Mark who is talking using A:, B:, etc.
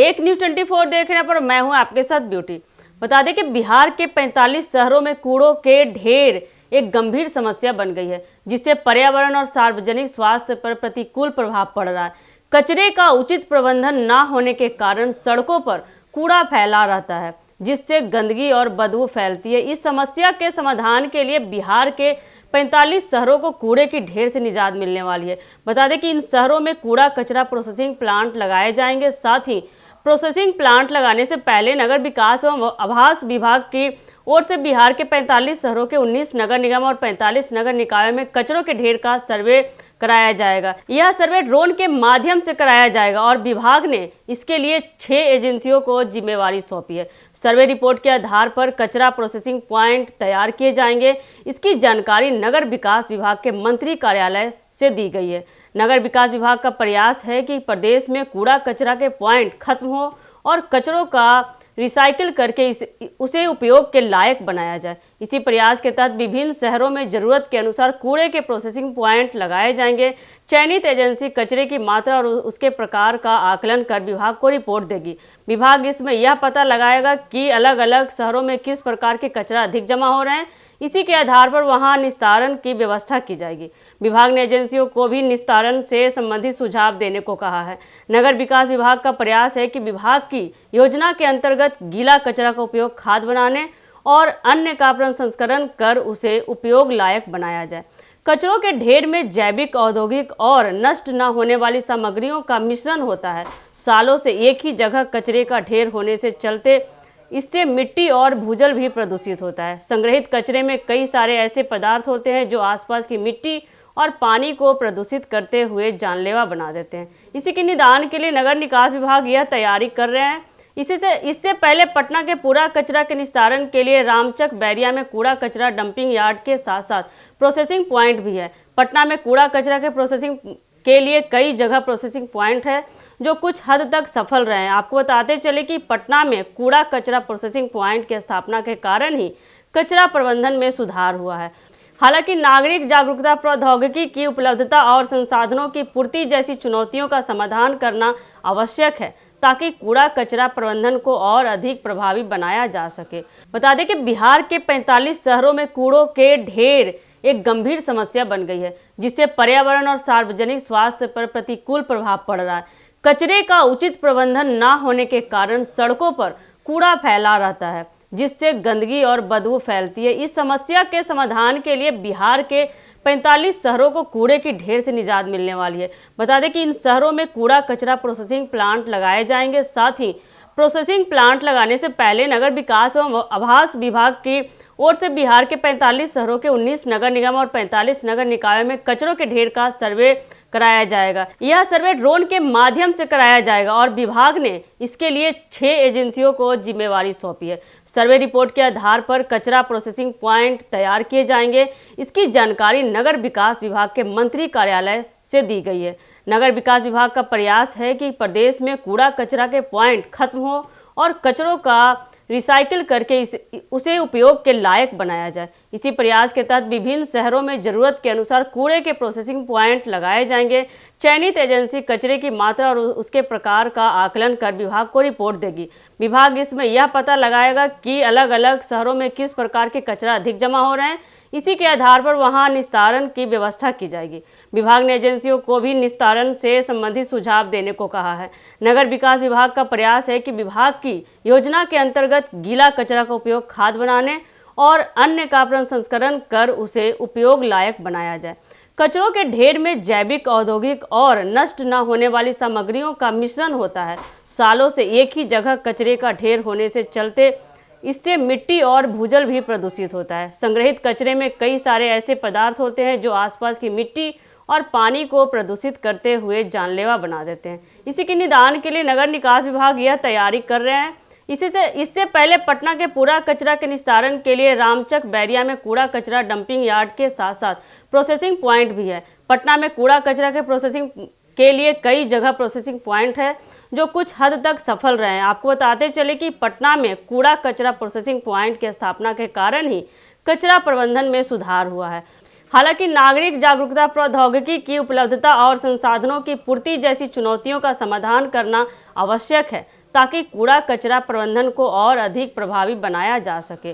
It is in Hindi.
A: एक न्यूज 24 देखने पर मैं हूं आपके साथ ब्यूटी। बता दें कि बिहार के 45 शहरों में कूड़ों के ढेर एक गंभीर समस्या बन गई है, जिससे पर्यावरण और सार्वजनिक स्वास्थ्य पर प्रतिकूल प्रभाव पड़ रहा है। कचरे का उचित प्रबंधन न होने के कारण सड़कों पर कूड़ा फैला रहता है, जिससे गंदगी और बदबू फैलती है। इस समस्या के समाधान के लिए बिहार के 45 शहरों को कूड़े की ढेर से निजात मिलने वाली है। बता दें कि इन शहरों में कूड़ा कचरा प्रोसेसिंग प्लांट लगाए जाएंगे। साथ ही प्रोसेसिंग प्लांट लगाने से पहले नगर विकास एवं आवास विभाग की ओर से बिहार के 45 शहरों के 19 नगर निगम और 45 नगर निकायों में कचरों के ढेर का सर्वे कराया जाएगा। यह सर्वे ड्रोन के माध्यम से कराया जाएगा और विभाग ने इसके लिए 6 एजेंसियों को जिम्मेवारी सौंपी है। सर्वे रिपोर्ट के आधार पर कचरा प्रोसेसिंग प्वाइंट तैयार किए जाएंगे। इसकी जानकारी नगर विकास विभाग के मंत्री कार्यालय से दी गई है। नगर विकास विभाग का प्रयास है कि प्रदेश में कूड़ा कचरा के पॉइंट खत्म हो और कचरों का रिसाइकिल करके उसे उपयोग के लायक बनाया जाए। इसी प्रयास के तहत विभिन्न शहरों में जरूरत के अनुसार कूड़े के प्रोसेसिंग प्वाइंट लगाए जाएंगे। चयनित एजेंसी कचरे की मात्रा और उसके प्रकार का आकलन कर विभाग को रिपोर्ट देगी। विभाग इसमें यह पता लगाएगा कि अलग अलग शहरों में किस प्रकार के कचरा अधिक जमा हो रहे हैं। इसी के आधार पर वहां निस्तारण की व्यवस्था की जाएगी। विभाग ने एजेंसियों को भी निस्तारण से संबंधित सुझाव देने को कहा है। नगर विकास विभाग का प्रयास है कि विभाग की योजना के अंतर्गत गीला कचरा का उपयोग खाद बनाने और अन्य का प्रसंस्करण कर उसे उपयोग लायक बनाया जाए। कचरों के ढेर में जैविक, औद्योगिक और नष्ट न होने वाली सामग्रियों का मिश्रण होता है। सालों से एक ही जगह कचरे का ढेर होने से चलते इससे मिट्टी और भूजल भी प्रदूषित होता है। संग्रहित कचरे में कई सारे ऐसे पदार्थ होते हैं जो आसपास की मिट्टी और पानी को प्रदूषित करते हुए जानलेवा बना देते हैं। इसी के निदान के लिए नगर निकास विभाग यह तैयारी कर रहे हैं। इससे पहले पटना के पूरा कचरा के निस्तारण के लिए रामचक बैरिया में कूड़ा कचरा डंपिंग यार्ड के साथ साथ प्रोसेसिंग प्वाइंट भी है। पटना में कूड़ा कचरा के प्रोसेसिंग के लिए कई जगह प्रोसेसिंग प्वाइंट है जो कुछ हद तक सफल रहे हैं। आपको बताते चले कि पटना में कूड़ा कचरा प्रोसेसिंग प्वाइंट की स्थापना के कारण ही कचरा प्रबंधन में सुधार हुआ है। हालांकि नागरिक जागरूकता, प्रौद्योगिकी की उपलब्धता और संसाधनों की पूर्ति जैसी चुनौतियों का समाधान करना आवश्यक है ताकि कूड़ा कचरा प्रबंधन को और अधिक प्रभावी बनाया जा सके। बता दें कि बिहार के 45 शहरों में कूड़ों के ढेर एक गंभीर समस्या बन गई है, जिससे पर्यावरण और सार्वजनिक स्वास्थ्य पर प्रतिकूल प्रभाव पड़ रहा है। कचरे का उचित प्रबंधन न होने के कारण सड़कों पर कूड़ा फैला रहता है, जिससे गंदगी और बदबू फैलती है। इस समस्या के समाधान के लिए बिहार के 45 शहरों को कूड़े की ढेर से निजात मिलने वाली है। बता दें कि इन शहरों में कूड़ा कचरा प्रोसेसिंग प्लांट लगाए जाएंगे। साथ ही प्रोसेसिंग प्लांट लगाने से पहले नगर विकास एवं आवास विभाग की ओर से बिहार के 45 शहरों के 19 नगर निगम और 45 नगर निकायों में कचरों के ढेर का सर्वे कराया जाएगा। यह सर्वे ड्रोन के माध्यम से कराया जाएगा और विभाग ने इसके लिए 6 एजेंसियों को जिम्मेवारी सौंपी है। सर्वे रिपोर्ट के आधार पर कचरा प्रोसेसिंग प्वाइंट तैयार किए जाएंगे। इसकी जानकारी नगर विकास विभाग के मंत्री कार्यालय से दी गई है। नगर विकास विभाग का प्रयास है कि प्रदेश में कूड़ा कचरा के पॉइंट खत्म हो और कचरों का रिसाइकिल करके उसे उपयोग के लायक बनाया जाए। इसी प्रयास के तहत विभिन्न शहरों में जरूरत के अनुसार कूड़े के प्रोसेसिंग प्वाइंट लगाए जाएंगे। चयनित एजेंसी कचरे की मात्रा और उसके प्रकार का आकलन कर विभाग को रिपोर्ट देगी। विभाग इसमें यह पता लगाएगा कि अलग अलग शहरों में किस प्रकार के कचरा अधिक जमा हो रहे हैं। इसी के आधार पर वहां निस्तारण की व्यवस्था की जाएगी। विभाग ने एजेंसियों को भी निस्तारण से संबंधित सुझाव देने को कहा है। नगर विकास विभाग का प्रयास है कि विभाग की योजना के अंतर्गत गीला कचरा का उपयोग खाद बनाने और अन्य का प्रसंस्करण कर उसे उपयोग लायक बनाया जाए। कचरों के ढेर में जैविक, औद्योगिक और नष्ट न होने वाली सामग्रियों का मिश्रण होता है। सालों से एक ही जगह कचरे का ढेर होने से चलते इससे मिट्टी और भूजल भी प्रदूषित होता है। संग्रहित कचरे में कई सारे ऐसे पदार्थ होते हैं जो आसपास की मिट्टी और पानी को प्रदूषित करते हुए जानलेवा बना देते हैं। इसी के निदान के लिए नगर निकास विभाग यह तैयारी कर रहे हैं। इससे पहले पटना के पूरा कचरा के निस्तारण के लिए रामचक बैरिया में कूड़ा कचरा डंपिंग यार्ड के साथ साथ प्रोसेसिंग प्वाइंट भी है। पटना में कूड़ा कचरा के प्रोसेसिंग के लिए कई जगह प्रोसेसिंग प्वाइंट है जो कुछ हद तक सफल रहे हैं। आपको बताते चले कि पटना में कूड़ा कचरा प्रोसेसिंग प्वाइंट की स्थापना के कारण ही कचरा प्रबंधन में सुधार हुआ है। हालांकि नागरिक जागरूकता, प्रौद्योगिकी की उपलब्धता और संसाधनों की पूर्ति जैसी चुनौतियों का समाधान करना आवश्यक है ताकि कूड़ा कचरा प्रबंधन को और अधिक प्रभावी बनाया जा सके।